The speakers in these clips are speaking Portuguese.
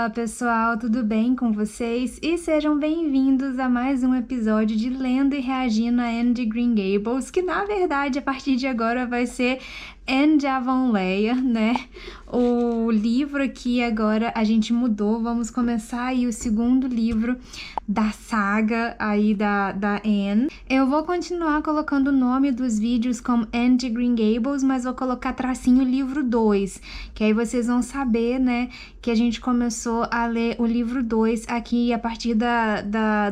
Olá, pessoal, tudo bem com vocês? E sejam bem-vindos a mais um episódio de Lendo e Reagindo a Anne de Green Gables, que na verdade a partir de agora vai ser Anne de Avonlea, né? O livro aqui agora a gente mudou, vamos começar aí o segundo livro da saga aí da Anne. Eu vou continuar colocando o nome dos vídeos como Anne de Green Gables, mas vou colocar tracinho livro 2, que aí vocês vão saber, né, que a gente começou a ler o livro 2 aqui a partir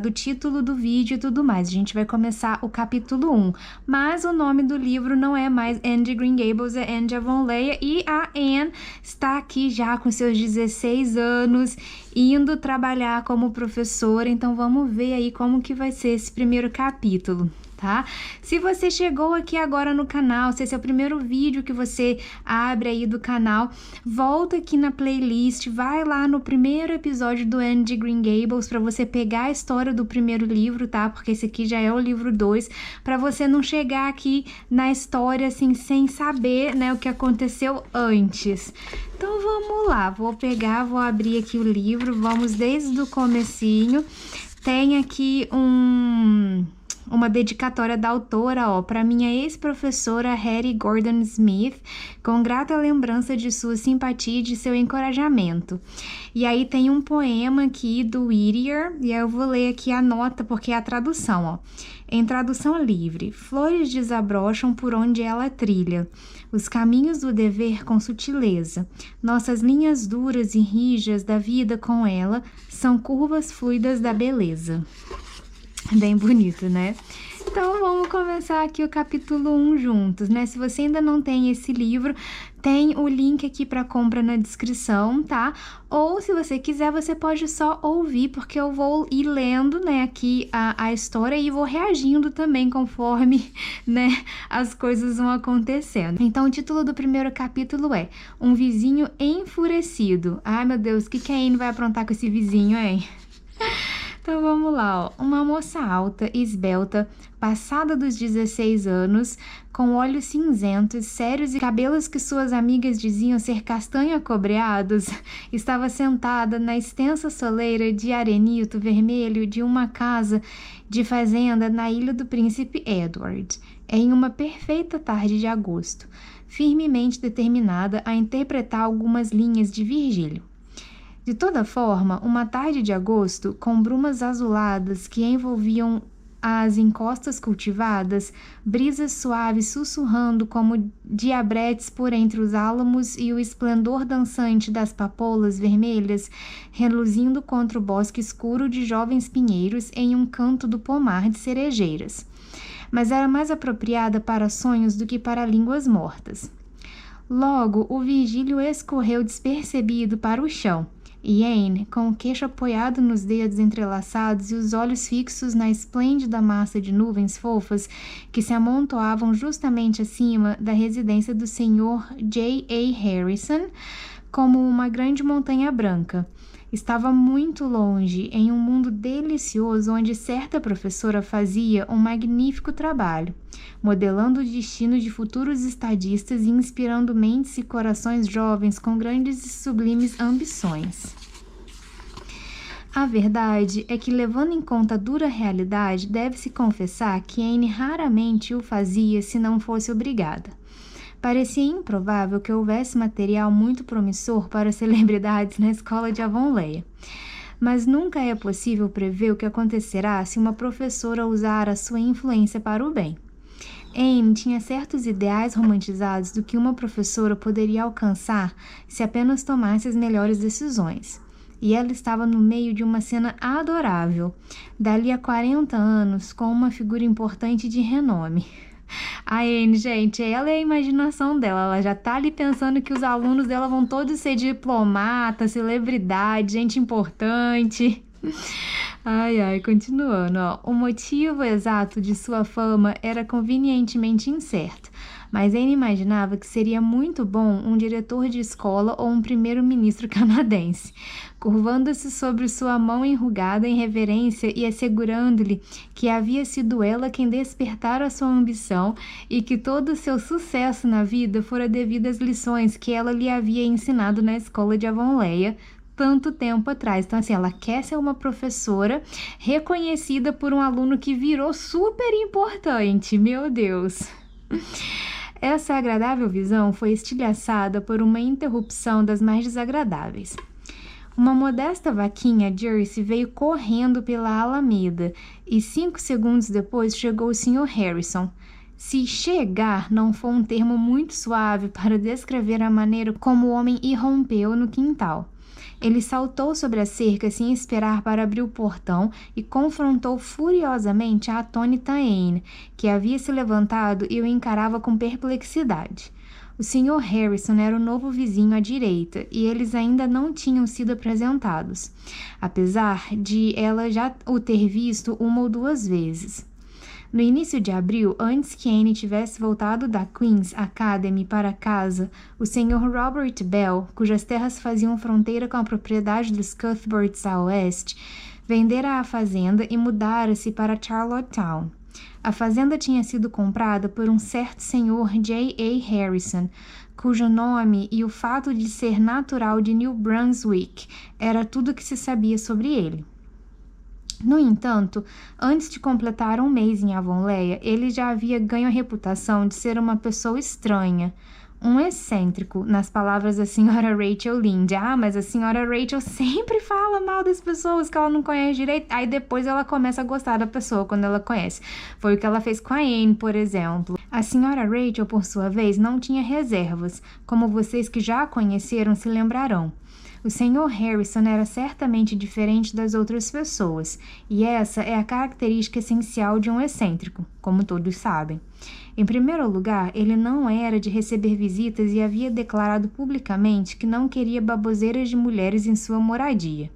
do título do vídeo e tudo mais. A gente vai começar o capítulo 1, mas o nome do livro não é mais Anne de Green Gables, é Anne de Avonlea, e a Anne está aqui já com seus 16 anos, indo trabalhar como professora, então vamos ver aí como que vai ser esse primeiro capítulo. Tá? Se você chegou aqui agora no canal, se esse é o primeiro vídeo que você abre aí do canal, volta aqui na playlist, vai lá no primeiro episódio do Anne de Green Gables para você pegar a história do primeiro livro, tá? Porque esse aqui já é o livro 2, para você não chegar aqui na história assim sem saber, né, o que aconteceu antes. Então vamos lá, vou abrir aqui o livro, vamos desde o comecinho. Tem aqui uma dedicatória da autora, para minha ex-professora Hattie Gordon Smith, com grata lembrança de sua simpatia e de seu encorajamento. E aí tem um poema aqui do Whittier, e aí eu vou ler aqui a nota, porque é a tradução, Em tradução livre, flores desabrocham por onde ela trilha, os caminhos do dever com sutileza. Nossas linhas duras e rijas da vida com ela são curvas fluidas da beleza. Bem bonito, né? Então vamos começar aqui o capítulo 1 juntos, né? Se você ainda não tem esse livro, tem o link aqui para compra na descrição, tá? Ou se você quiser, você pode só ouvir, porque eu vou ir lendo, né, aqui a história e vou reagindo também conforme, né, as coisas vão acontecendo. Então o título do primeiro capítulo é Um Vizinho Enfurecido. Ai, meu Deus, o que a Anne vai aprontar com esse vizinho, hein? Então vamos lá, Uma moça alta, esbelta, passada dos 16 anos, com olhos cinzentos, sérios e cabelos que suas amigas diziam ser castanho acobreados, estava sentada na extensa soleira de arenito vermelho de uma casa de fazenda na ilha do Príncipe Edward, em uma perfeita tarde de agosto, firmemente determinada a interpretar algumas linhas de Virgílio. De toda forma, uma tarde de agosto, com brumas azuladas que envolviam as encostas cultivadas, brisas suaves sussurrando como diabretes por entre os álamos e o esplendor dançante das papoulas vermelhas, reluzindo contra o bosque escuro de jovens pinheiros em um canto do pomar de cerejeiras. Mas era mais apropriada para sonhos do que para línguas mortas. Logo, o Virgílio escorreu despercebido para o chão, e Anne, com o queixo apoiado nos dedos entrelaçados e os olhos fixos na esplêndida massa de nuvens fofas que se amontoavam justamente acima da residência do Sr. J.A. Harrison, como uma grande montanha branca. Estava muito longe, em um mundo delicioso onde certa professora fazia um magnífico trabalho, modelando o destino de futuros estadistas e inspirando mentes e corações jovens com grandes e sublimes ambições. A verdade é que, levando em conta a dura realidade, deve-se confessar que Anne raramente o fazia se não fosse obrigada. Parecia improvável que houvesse material muito promissor para celebridades na escola de Avonlea. Mas nunca é possível prever o que acontecerá se uma professora usar a sua influência para o bem. Anne tinha certos ideais romantizados do que uma professora poderia alcançar se apenas tomasse as melhores decisões. E ela estava no meio de uma cena adorável, dali a 40 anos, com uma figura importante de renome. A Anne, gente, ela é a imaginação dela, ela já tá ali pensando que os alunos dela vão todos ser diplomata, celebridade, gente importante. Ai, continuando, o motivo exato de sua fama era convenientemente incerto, mas Anne imaginava que seria muito bom um diretor de escola ou um primeiro-ministro canadense, curvando-se sobre sua mão enrugada em reverência e assegurando-lhe que havia sido ela quem despertara sua ambição e que todo o seu sucesso na vida fora devido às lições que ela lhe havia ensinado na escola de Avonlea, tanto tempo atrás. Então, assim, ela quer ser uma professora reconhecida por um aluno que virou super importante. Meu Deus! Essa agradável visão foi estilhaçada por uma interrupção das mais desagradáveis. Uma modesta vaquinha Jersey veio correndo pela alameda e 5 segundos depois chegou o Sr. Harrison. Se chegar não for um termo muito suave para descrever a maneira como o homem irrompeu no quintal. Ele saltou sobre a cerca sem esperar para abrir o portão e confrontou furiosamente a atônita Anne, que havia se levantado e o encarava com perplexidade. O Sr. Harrison era o novo vizinho à direita e eles ainda não tinham sido apresentados, apesar de ela já o ter visto 1 ou 2 vezes. No início de abril, antes que Anne tivesse voltado da Queen's Academy para casa, o Sr. Robert Bell, cujas terras faziam fronteira com a propriedade dos Cuthberts a oeste, vendera a fazenda e mudara-se para Charlottetown. A fazenda tinha sido comprada por um certo Sr. J.A. Harrison, cujo nome e o fato de ser natural de New Brunswick era tudo o que se sabia sobre ele. No entanto, antes de completar 1 mês em Avonlea, ele já havia ganho a reputação de ser uma pessoa estranha, um excêntrico, nas palavras da senhora Rachel Lynde. Mas a senhora Rachel sempre fala mal das pessoas que ela não conhece direito, aí depois ela começa a gostar da pessoa quando ela conhece. Foi o que ela fez com a Anne, por exemplo. A senhora Rachel, por sua vez, não tinha reservas, como vocês que já a conheceram se lembrarão. O Sr. Harrison era certamente diferente das outras pessoas, e essa é a característica essencial de um excêntrico, como todos sabem. Em primeiro lugar, ele não era de receber visitas e havia declarado publicamente que não queria baboseiras de mulheres em sua moradia.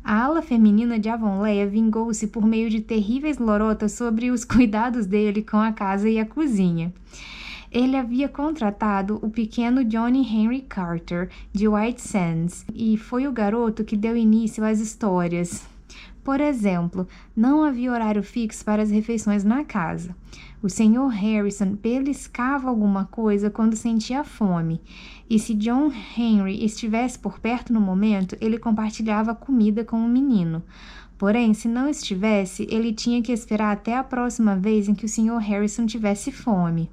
A ala feminina de Avonlea vingou-se por meio de terríveis lorotas sobre os cuidados dele com a casa e a cozinha. Ele havia contratado o pequeno Johnny Henry Carter, de White Sands, e foi o garoto que deu início às histórias. Por exemplo, não havia horário fixo para as refeições na casa. O Sr. Harrison beliscava alguma coisa quando sentia fome, e se John Henry estivesse por perto no momento, ele compartilhava a comida com o menino. Porém, se não estivesse, ele tinha que esperar até a próxima vez em que o Sr. Harrison tivesse fome.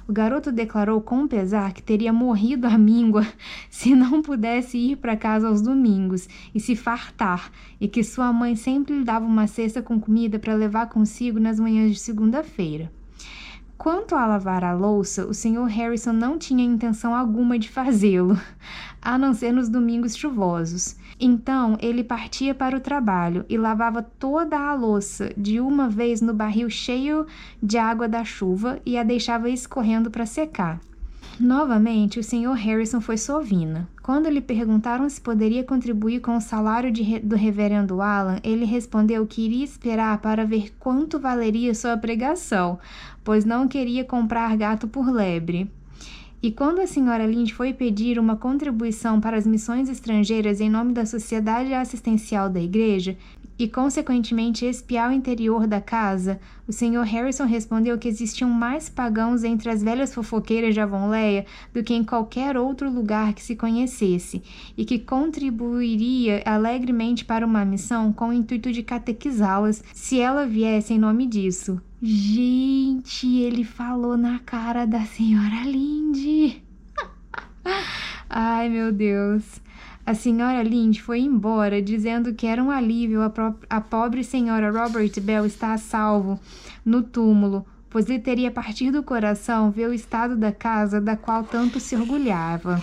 O garoto declarou com pesar que teria morrido à míngua se não pudesse ir para casa aos domingos e se fartar, e que sua mãe sempre lhe dava uma cesta com comida para levar consigo nas manhãs de segunda-feira. Quanto a lavar a louça, o Sr. Harrison não tinha intenção alguma de fazê-lo, a não ser nos domingos chuvosos. Então, ele partia para o trabalho e lavava toda a louça de uma vez no barril cheio de água da chuva e a deixava escorrendo para secar. Novamente, o Sr. Harrison foi sovina. Quando lhe perguntaram se poderia contribuir com o salário do reverendo Alan, ele respondeu que iria esperar para ver quanto valeria sua pregação, pois não queria comprar gato por lebre. E quando a senhora Lynde foi pedir uma contribuição para as missões estrangeiras em nome da Sociedade Assistencial da Igreja, e consequentemente espiar o interior da casa, o Sr. Harrison respondeu que existiam mais pagãos entre as velhas fofoqueiras de Avonlea do que em qualquer outro lugar que se conhecesse, e que contribuiria alegremente para uma missão com o intuito de catequizá-las, se ela viesse em nome disso. Gente, ele falou na cara da senhora Lynde. Ai, meu Deus. A senhora Lynde foi embora, dizendo que era um alívio a pobre senhora Robert Bell estar a salvo no túmulo, pois lhe teria partido do coração ver o estado da casa da qual tanto se orgulhava.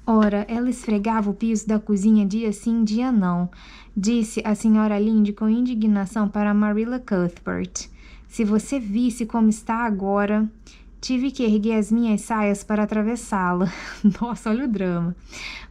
Ora, ela esfregava o piso da cozinha dia sim, dia não, disse a senhora Lynde com indignação para Marilla Cuthbert. Se você visse como está agora... Tive que erguer as minhas saias para atravessá-la. Nossa, olha o drama.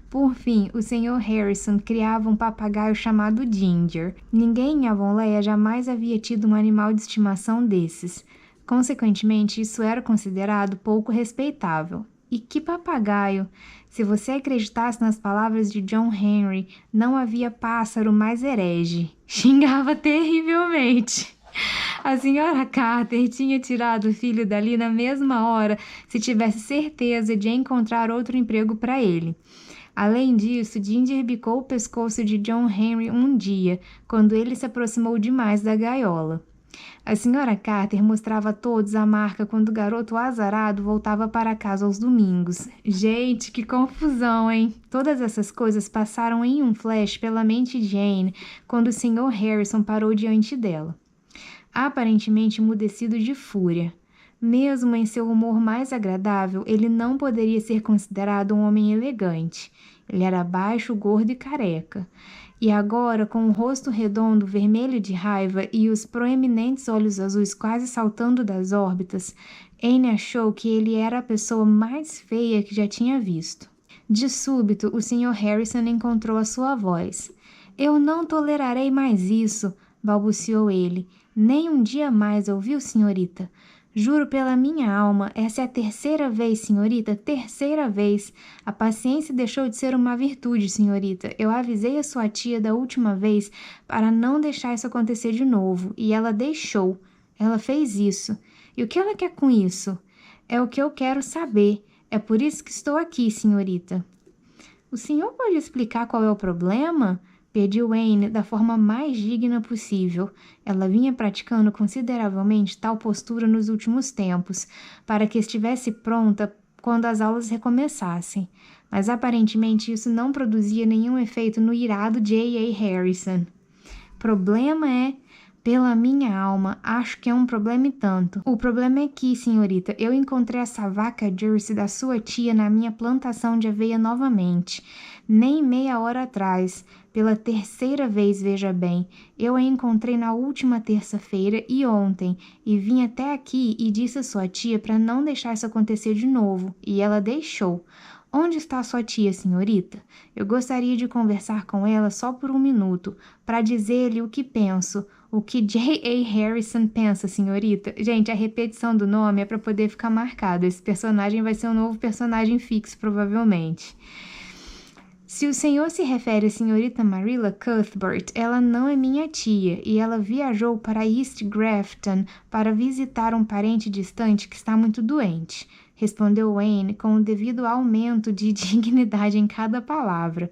Por fim, o Sr. Harrison criava um papagaio chamado Ginger. Ninguém em Avonlea jamais havia tido um animal de estimação desses. Consequentemente, isso era considerado pouco respeitável. E que papagaio! Se você acreditasse nas palavras de John Henry, não havia pássaro mais herege. Xingava terrivelmente. A senhora Carter tinha tirado o filho dali na mesma hora, se tivesse certeza de encontrar outro emprego para ele. Além disso, Ginger bicou o pescoço de John Henry um dia, quando ele se aproximou demais da gaiola. A senhora Carter mostrava a todos a marca quando o garoto azarado voltava para casa aos domingos. Gente, que confusão, hein? Todas essas coisas passaram em um flash pela mente de Anne quando o Sr. Harrison parou diante dela, aparentemente emudecido de fúria. Mesmo em seu humor mais agradável, ele não poderia ser considerado um homem elegante. Ele era baixo, gordo e careca. E agora, com o rosto redondo, vermelho de raiva e os proeminentes olhos azuis quase saltando das órbitas, Anne achou que ele era a pessoa mais feia que já tinha visto. De súbito, o Sr. Harrison encontrou a sua voz. "Eu não tolerarei mais isso", balbuciou ele. "Nem um dia mais, ouviu, senhorita? Juro pela minha alma, essa é a terceira vez, senhorita, terceira vez. A paciência deixou de ser uma virtude, senhorita. Eu avisei a sua tia da última vez para não deixar isso acontecer de novo, e ela deixou. Ela fez isso. E o que ela quer com isso? É o que eu quero saber. É por isso que estou aqui, senhorita." "O senhor pode explicar qual é o problema?" pediu Anne da forma mais digna possível. Ela vinha praticando consideravelmente tal postura nos últimos tempos, para que estivesse pronta quando as aulas recomeçassem. Mas aparentemente isso não produzia nenhum efeito no irado J.A. Harrison. "Problema é... Pela minha alma, acho que é um problema e tanto. O problema é que, senhorita, eu encontrei essa vaca Jersey da sua tia na minha plantação de aveia novamente. Nem meia hora atrás. Pela terceira vez, veja bem. Eu a encontrei na última terça-feira e ontem, e vim até aqui e disse à sua tia para não deixar isso acontecer de novo, e ela deixou. Onde está a sua tia, senhorita? Eu gostaria de conversar com ela só por um minuto, para dizer-lhe o que penso. O que J.A. Harrison pensa, senhorita?" Gente, a repetição do nome é para poder ficar marcado. Esse personagem vai ser um novo personagem fixo, provavelmente. "Se o senhor se refere à senhorita Marilla Cuthbert, ela não é minha tia, e ela viajou para East Grafton para visitar um parente distante que está muito doente", respondeu Anne com o devido aumento de dignidade em cada palavra.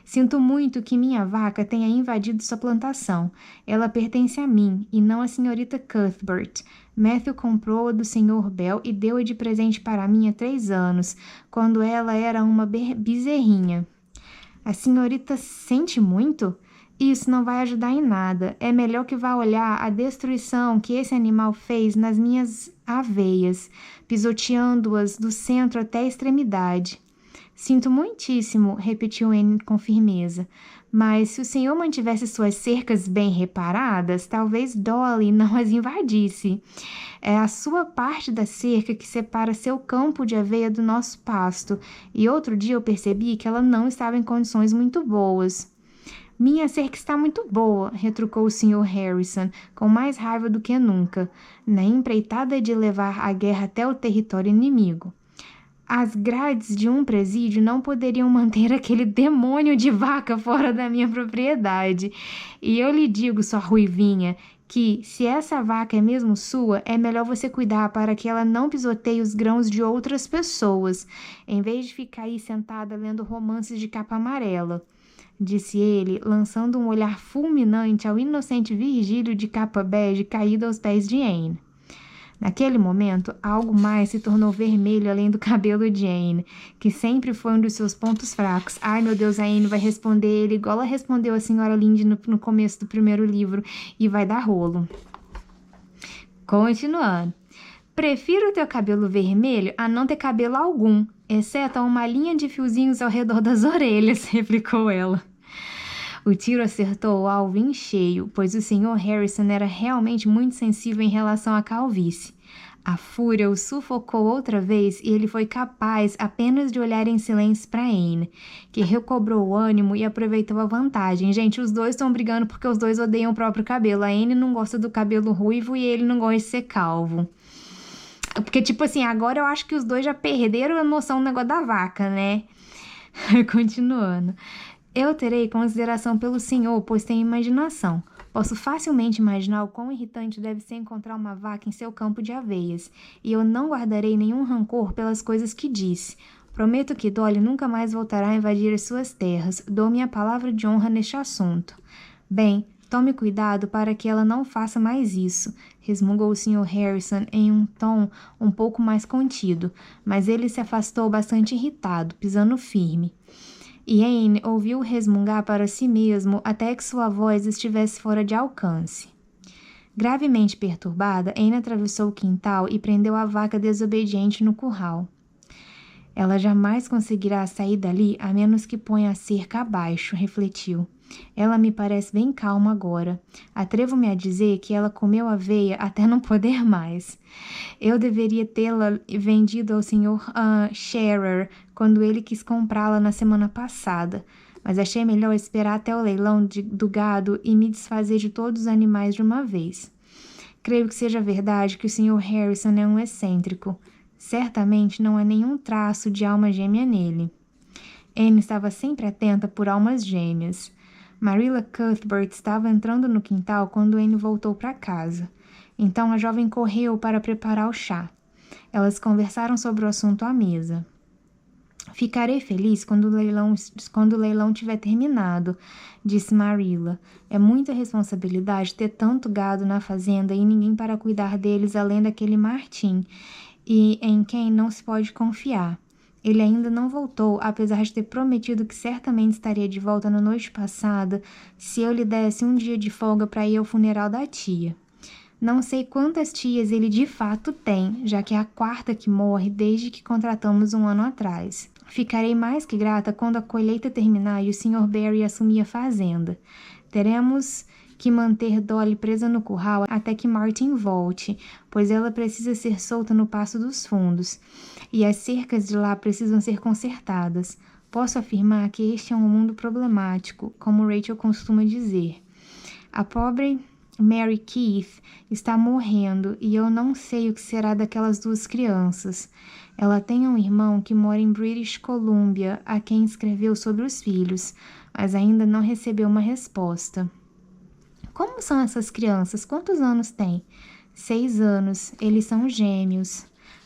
"Sinto muito que minha vaca tenha invadido sua plantação. Ela pertence a mim, e não à senhorita Cuthbert. Matthew comprou-a do Sr. Bell e deu-a de presente para mim há 3 anos, quando ela era uma bezerrinha." "A senhorita sente muito? Isso não vai ajudar em nada. É melhor que vá olhar a destruição que esse animal fez nas minhas aveias, pisoteando-as do centro até a extremidade." "Sinto muitíssimo", repetiu Anne com firmeza. "Mas se o senhor mantivesse suas cercas bem reparadas, talvez Dolly não as invadisse. É a sua parte da cerca que separa seu campo de aveia do nosso pasto, e outro dia eu percebi que ela não estava em condições muito boas." "Minha cerca está muito boa", retrucou o Sr. Harrison, com mais raiva do que nunca, na empreitada de levar a guerra até o território inimigo. "As grades de um presídio não poderiam manter aquele demônio de vaca fora da minha propriedade. E eu lhe digo, sua ruivinha, que, se essa vaca é mesmo sua, é melhor você cuidar para que ela não pisoteie os grãos de outras pessoas, em vez de ficar aí sentada lendo romances de capa amarela", disse ele, lançando um olhar fulminante ao inocente Virgílio de capa bege caído aos pés de Anne. Naquele momento, algo mais se tornou vermelho além do cabelo de Anne, que sempre foi um dos seus pontos fracos. Ai, meu Deus, a Anne vai responder ele igual ela respondeu a senhora Lynde no começo do primeiro livro, e vai dar rolo. Continuando. "Prefiro ter cabelo vermelho a não ter cabelo algum, exceto uma linha de fiozinhos ao redor das orelhas", replicou ela. O tiro acertou o alvo em cheio, pois o Sr. Harrison era realmente muito sensível em relação à calvície. A fúria o sufocou outra vez e ele foi capaz apenas de olhar em silêncio para Anne, que recobrou o ânimo e aproveitou a vantagem. Gente, os dois estão brigando porque os dois odeiam o próprio cabelo. A Anne não gosta do cabelo ruivo e ele não gosta de ser calvo. Porque, tipo assim, agora eu acho que os dois já perderam a noção do negócio da vaca, né? Continuando. "Eu terei consideração pelo senhor, pois tenho imaginação. Posso facilmente imaginar o quão irritante deve ser encontrar uma vaca em seu campo de aveias, e eu não guardarei nenhum rancor pelas coisas que disse. Prometo que Dolly nunca mais voltará a invadir as suas terras. Dou minha palavra de honra neste assunto. Bem, tome cuidado para que ela não faça mais isso, resmungou o Sr. Harrison em um tom um pouco mais contido, mas ele se afastou bastante irritado, pisando firme. E Anne ouviu resmungar para si mesmo até que sua voz estivesse fora de alcance. Gravemente perturbada, Anne atravessou o quintal e prendeu a vaca desobediente no curral. Ela jamais conseguirá sair dali a menos que ponha a cerca abaixo, refletiu. Ela me parece bem calma agora. Atrevo-me a dizer que ela comeu aveia até não poder mais. Eu deveria tê-la vendido ao Sr. Scherer quando ele quis comprá-la na semana passada, mas achei melhor esperar até o leilão do gado e me desfazer de todos os animais de uma vez. Creio que seja verdade que o Sr. Harrison é um excêntrico. Certamente não há nenhum traço de alma gêmea nele. Anne estava sempre atenta por almas gêmeas. Marilla Cuthbert estava entrando no quintal quando Anne voltou para casa. Então a jovem correu para preparar o chá. Elas conversaram sobre o assunto à mesa. Ficarei feliz quando o leilão tiver terminado, disse Marilla. É muita responsabilidade ter tanto gado na fazenda e ninguém para cuidar deles além daquele Martim, e em quem não se pode confiar. Ele ainda não voltou, apesar de ter prometido que certamente estaria de volta na noite passada, se eu lhe desse um dia de folga para ir ao funeral da tia. Não sei quantas tias ele de fato tem, já que é a quarta que morre desde que contratamos um ano atrás. Ficarei mais que grata quando a colheita terminar e o Sr. Barry assumir a fazenda. Teremos que manter Dolly presa no curral até que Martin volte, pois ela precisa ser solta no Passo dos Fundos, e as cercas de lá precisam ser consertadas. Posso afirmar que este é um mundo problemático, como Rachel costuma dizer. A pobre Mary Keith está morrendo e eu não sei o que será daquelas duas crianças. Ela tem um irmão que mora em British Columbia, a quem escreveu sobre os filhos, mas ainda não recebeu uma resposta. Como são essas crianças? Quantos anos têm? 6 anos. Eles são gêmeos.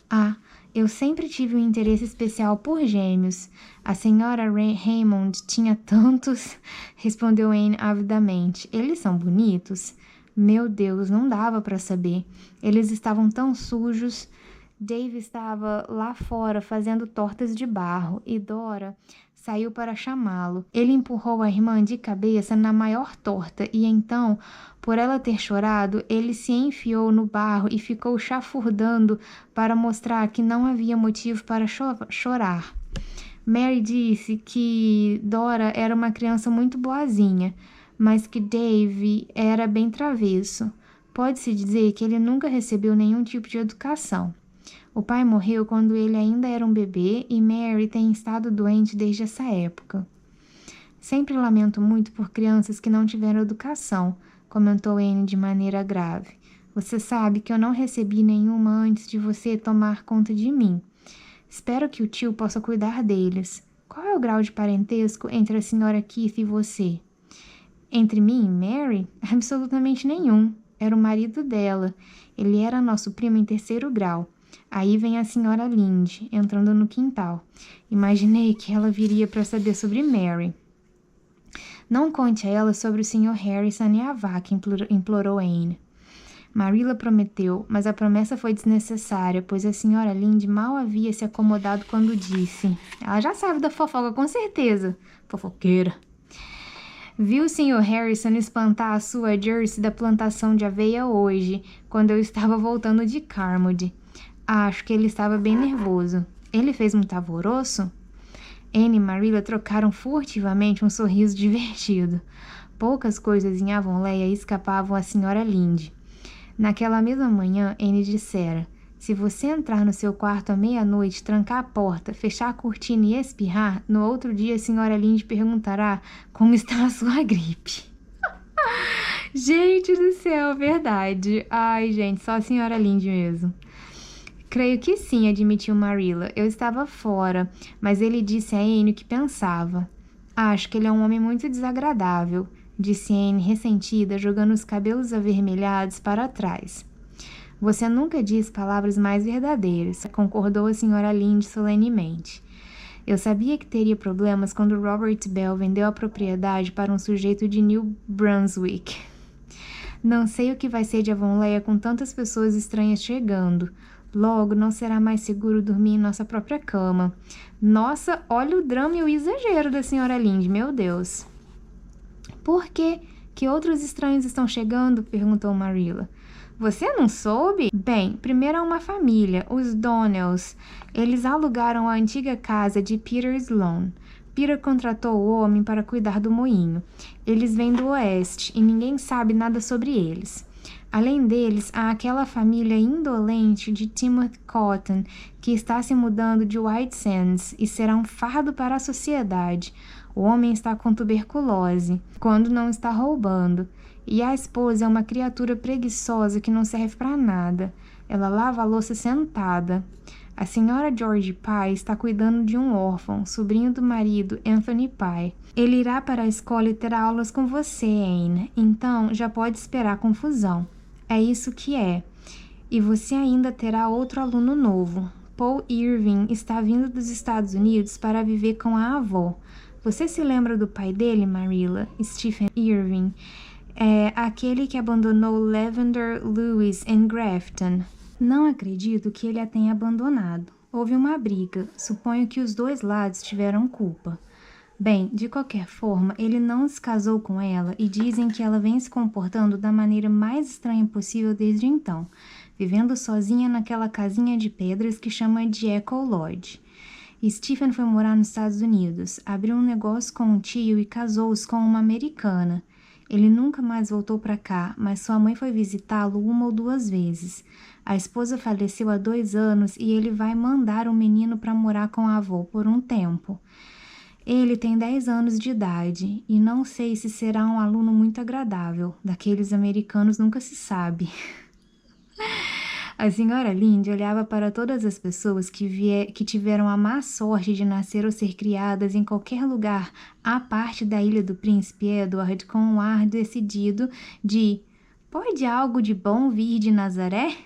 Ah, eu sempre tive um interesse especial por gêmeos. A senhora Raymond tinha tantos, respondeu Anne avidamente. Eles são bonitos? Meu Deus, não dava para saber. Eles estavam tão sujos. Dave estava lá fora fazendo tortas de barro e Dora saiu para chamá-lo. Ele empurrou a irmã de cabeça na maior torta e então, por ela ter chorado, ele se enfiou no barro e ficou chafurdando para mostrar que não havia motivo para chorar. Mary disse que Dora era uma criança muito boazinha, mas que Dave era bem travesso. Pode-se dizer que ele nunca recebeu nenhum tipo de educação. O pai morreu quando ele ainda era um bebê e Mary tem estado doente desde essa época. Sempre lamento muito por crianças que não tiveram educação, comentou Anne de maneira grave. Você sabe que eu não recebi nenhuma antes de você tomar conta de mim. Espero que o tio possa cuidar deles. Qual é o grau de parentesco entre a senhora Keith e você? Entre mim e Mary? Absolutamente nenhum. Era o marido dela. Ele era nosso primo em 3º grau. Aí vem a senhora Lynde, entrando no quintal. Imaginei que ela viria para saber sobre Mary. Não conte a ela sobre o Sr. Harrison e a vaca, implorou Anne. Marilla prometeu, mas a promessa foi desnecessária, pois a senhora Lynde mal havia se acomodado quando disse. Ela já sabe da fofoca, com certeza. Fofoqueira. Vi o Sr. Harrison espantar a sua Jersey da plantação de aveia hoje, quando eu estava voltando de Carmody. Acho que ele estava bem nervoso. Ele fez muito alvoroço? Anne e Marilla trocaram furtivamente um sorriso divertido. Poucas coisas em Avonlea escapavam à senhora Lynde. Naquela mesma manhã, Anne dissera, se você entrar no seu quarto à meia-noite, trancar a porta, fechar a cortina e espirrar, no outro dia a senhora Lynde perguntará como está a sua gripe. Gente do céu, verdade. Ai, gente, só a senhora Lynde mesmo. Creio que sim, admitiu Marilla. Eu estava fora, mas ele disse a Anne o que pensava. Acho que ele é um homem muito desagradável, disse Anne ressentida, jogando os cabelos avermelhados para trás. Você nunca diz palavras mais verdadeiras, concordou a senhora Lynde solenemente. Eu sabia que teria problemas quando Robert Bell vendeu a propriedade para um sujeito de New Brunswick. Não sei o que vai ser de Avonlea com tantas pessoas estranhas chegando. Logo, não será mais seguro dormir em nossa própria cama. Nossa, olha o drama e o exagero da senhora Lynde, meu Deus. Por quê? Que outros estranhos estão chegando? Perguntou Marilla. Você não soube? Bem, primeiro é uma família, os Donnells. Eles alugaram a antiga casa de Peter Sloane. Peter contratou o homem para cuidar do moinho. Eles vêm do oeste e ninguém sabe nada sobre eles. Além deles, há aquela família indolente de Timothy Cotton, que está se mudando de White Sands e será um fardo para a sociedade. O homem está com tuberculose, quando não está roubando. E a esposa é uma criatura preguiçosa que não serve para nada. Ela lava a louça sentada. A senhora George Pye está cuidando de um órfão, sobrinho do marido, Anthony Pye. Ele irá para a escola e terá aulas com você, Anne. Então, já pode esperar confusão. É isso que é. E você ainda terá outro aluno novo. Paul Irving está vindo dos Estados Unidos para viver com a avó. Você se lembra do pai dele, Marilla? Stephen Irving. É aquele que abandonou Lavender Lewis em Grafton. Não acredito que ele a tenha abandonado. Houve uma briga. Suponho que os dois lados tiveram culpa. Bem, de qualquer forma, ele não se casou com ela e dizem que ela vem se comportando da maneira mais estranha possível desde então, vivendo sozinha naquela casinha de pedras que chama de Echo Lodge. Stephen foi morar nos Estados Unidos, abriu um negócio com um tio e casou-se com uma americana. Ele nunca mais voltou para cá, mas sua mãe foi visitá-lo 1 ou 2 vezes. A esposa faleceu há 2 anos e ele vai mandar o menino para morar com a avó por um tempo. Ele tem 10 anos de idade e não sei se será um aluno muito agradável. Daqueles americanos nunca se sabe. A senhora Lynde olhava para todas as pessoas que tiveram a má sorte de nascer ou ser criadas em qualquer lugar à parte da Ilha do Príncipe Edward com um ar decidido de "Pode algo de bom vir de Nazaré?"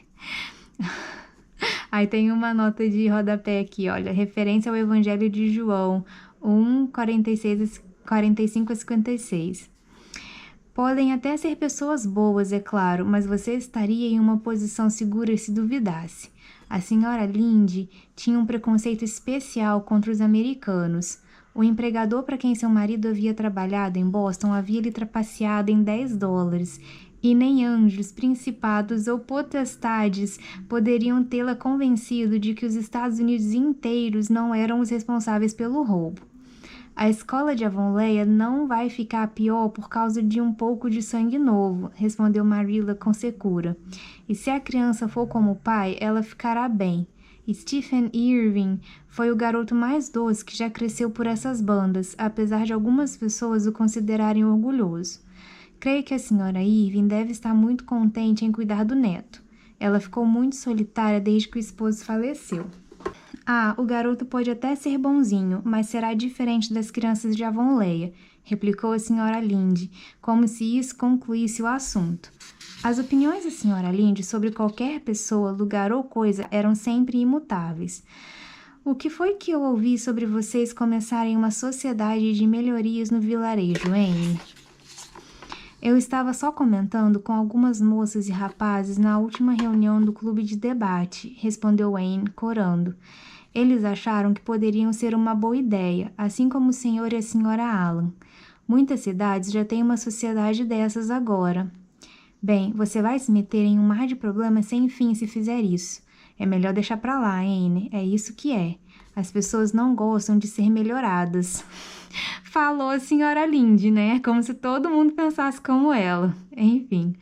Aí tem uma nota de rodapé aqui, olha, referência ao Evangelho de João 1, 45 a 56. Podem até ser pessoas boas, é claro, mas você estaria em uma posição segura se duvidasse. A senhora Lynde tinha um preconceito especial contra os americanos. O empregador para quem seu marido havia trabalhado em Boston havia lhe trapaceado em $10, e nem anjos, principados ou potestades poderiam tê-la convencido de que os Estados Unidos inteiros não eram os responsáveis pelo roubo. A escola de Avonlea não vai ficar pior por causa de um pouco de sangue novo, respondeu Marilla com secura. E se a criança for como o pai, ela ficará bem. Stephen Irving foi o garoto mais doce que já cresceu por essas bandas, apesar de algumas pessoas o considerarem orgulhoso. Creio que a senhora Irving deve estar muito contente em cuidar do neto. Ela ficou muito solitária desde que o esposo faleceu. Ah, o garoto pode até ser bonzinho, mas será diferente das crianças de Avonlea, replicou a senhora Lynde, como se isso concluísse o assunto. As opiniões da senhora Lynde sobre qualquer pessoa, lugar ou coisa eram sempre imutáveis. O que foi que eu ouvi sobre vocês começarem uma sociedade de melhorias no vilarejo, hein? Eu estava só comentando com algumas moças e rapazes na última reunião do clube de debate, respondeu Anne, corando. Eles acharam que poderiam ser uma boa ideia, assim como o senhor e a senhora Allan. Muitas cidades já têm uma sociedade dessas agora. Bem, você vai se meter em um mar de problemas sem fim se fizer isso. É melhor deixar pra lá, Anne. É isso que é. As pessoas não gostam de ser melhoradas. Falou a senhora Lynde, né? Como se todo mundo pensasse como ela. Enfim.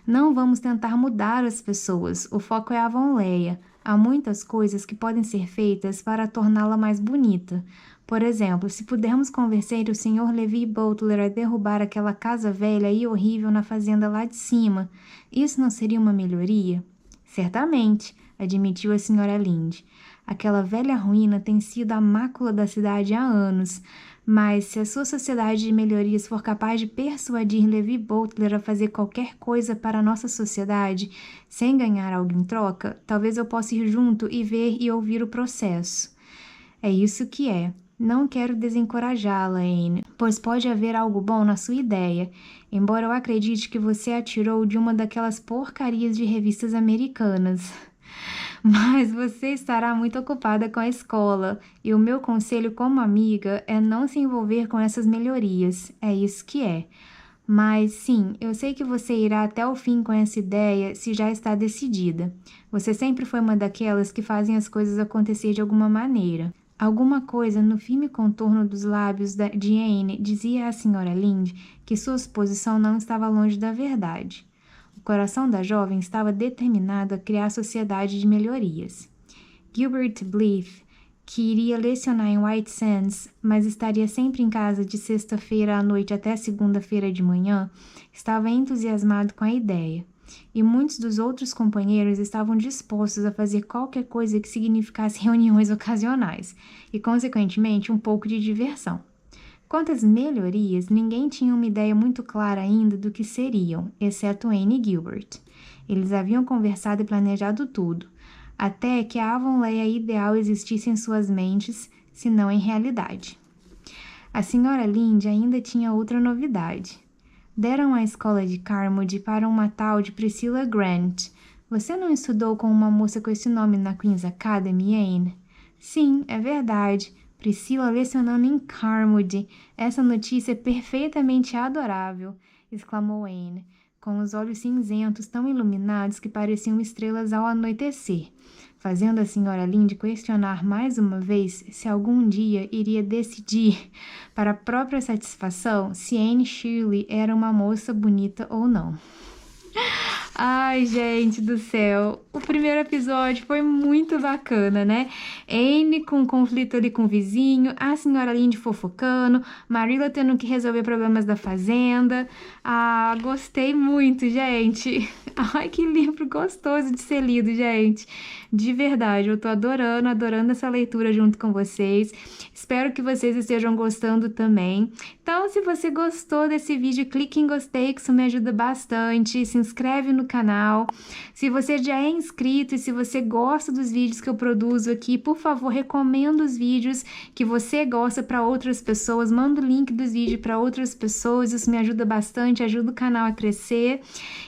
Não vamos tentar mudar as pessoas. O foco é a Avonlea. Há muitas coisas que podem ser feitas para torná-la mais bonita. Por exemplo, se pudermos convencer o Sr. Levi Butler a derrubar aquela casa velha e horrível na fazenda lá de cima, isso não seria uma melhoria? Certamente, admitiu a Sra. Lynde. Aquela velha ruína tem sido a mácula da cidade há anos, mas se a sua sociedade de melhorias for capaz de persuadir Levi Butler a fazer qualquer coisa para a nossa sociedade, sem ganhar algo em troca, talvez eu possa ir junto e ver e ouvir o processo. É isso que é. Não quero desencorajá-la, Anne, pois pode haver algo bom na sua ideia, embora eu acredite que você a tirou de uma daquelas porcarias de revistas americanas. Mas você estará muito ocupada com a escola, e o meu conselho como amiga é não se envolver com essas melhorias. É isso que é. Mas sim, eu sei que você irá até o fim com essa ideia se já está decidida. Você sempre foi uma daquelas que fazem as coisas acontecer de alguma maneira. Alguma coisa no firme contorno dos lábios de Anne dizia à senhora Lynde que sua suposição não estava longe da verdade. O coração da jovem estava determinado a criar a sociedade de melhorias. Gilbert Blythe, que iria lecionar em White Sands, mas estaria sempre em casa de sexta-feira à noite até segunda-feira de manhã, estava entusiasmado com a ideia. E muitos dos outros companheiros estavam dispostos a fazer qualquer coisa que significasse reuniões ocasionais e, consequentemente, um pouco de diversão. Quanto às melhorias, ninguém tinha uma ideia muito clara ainda do que seriam, exceto Anne e Gilbert. Eles haviam conversado e planejado tudo, até que a Avonlea ideal existisse em suas mentes, se não em realidade. A senhora Lynde ainda tinha outra novidade. Deram a escola de Carmody para uma tal de Priscilla Grant. Você não estudou com uma moça com esse nome na Queen's Academy, Anne? Sim, é verdade. Priscilla lecionando em Carmody. Essa notícia é perfeitamente adorável, exclamou Anne, com os olhos cinzentos tão iluminados que pareciam estrelas ao anoitecer, fazendo a senhora Lynde questionar mais uma vez se algum dia iria decidir, para a própria satisfação, se Anne Shirley era uma moça bonita ou não. Ai, gente do céu, o primeiro episódio foi muito bacana, né? Anne com um conflito ali com o vizinho, a senhora Lynde fofocando, Marilla tendo que resolver problemas da fazenda. Ah, gostei muito, gente. Ai, que livro gostoso de ser lido, gente. De verdade, eu tô adorando essa leitura junto com vocês. Espero que vocês estejam gostando também. Então, se você gostou desse vídeo, clique em gostei, que isso me ajuda bastante. Se inscreve no canal. Se você já é inscrito e se você gosta dos vídeos que eu produzo aqui, por favor, recomenda os vídeos que você gosta para outras pessoas. Manda o link dos vídeos para outras pessoas. Isso me ajuda bastante, ajuda o canal a crescer.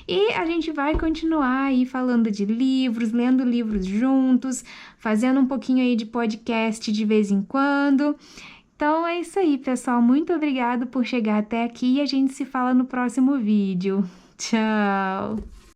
E a gente vai continuar aí falando de livros, lendo livros juntos, fazendo um pouquinho aí de podcast de vez em quando. Então é isso aí, pessoal. Muito obrigada por chegar até aqui e a gente se fala no próximo vídeo. Tchau!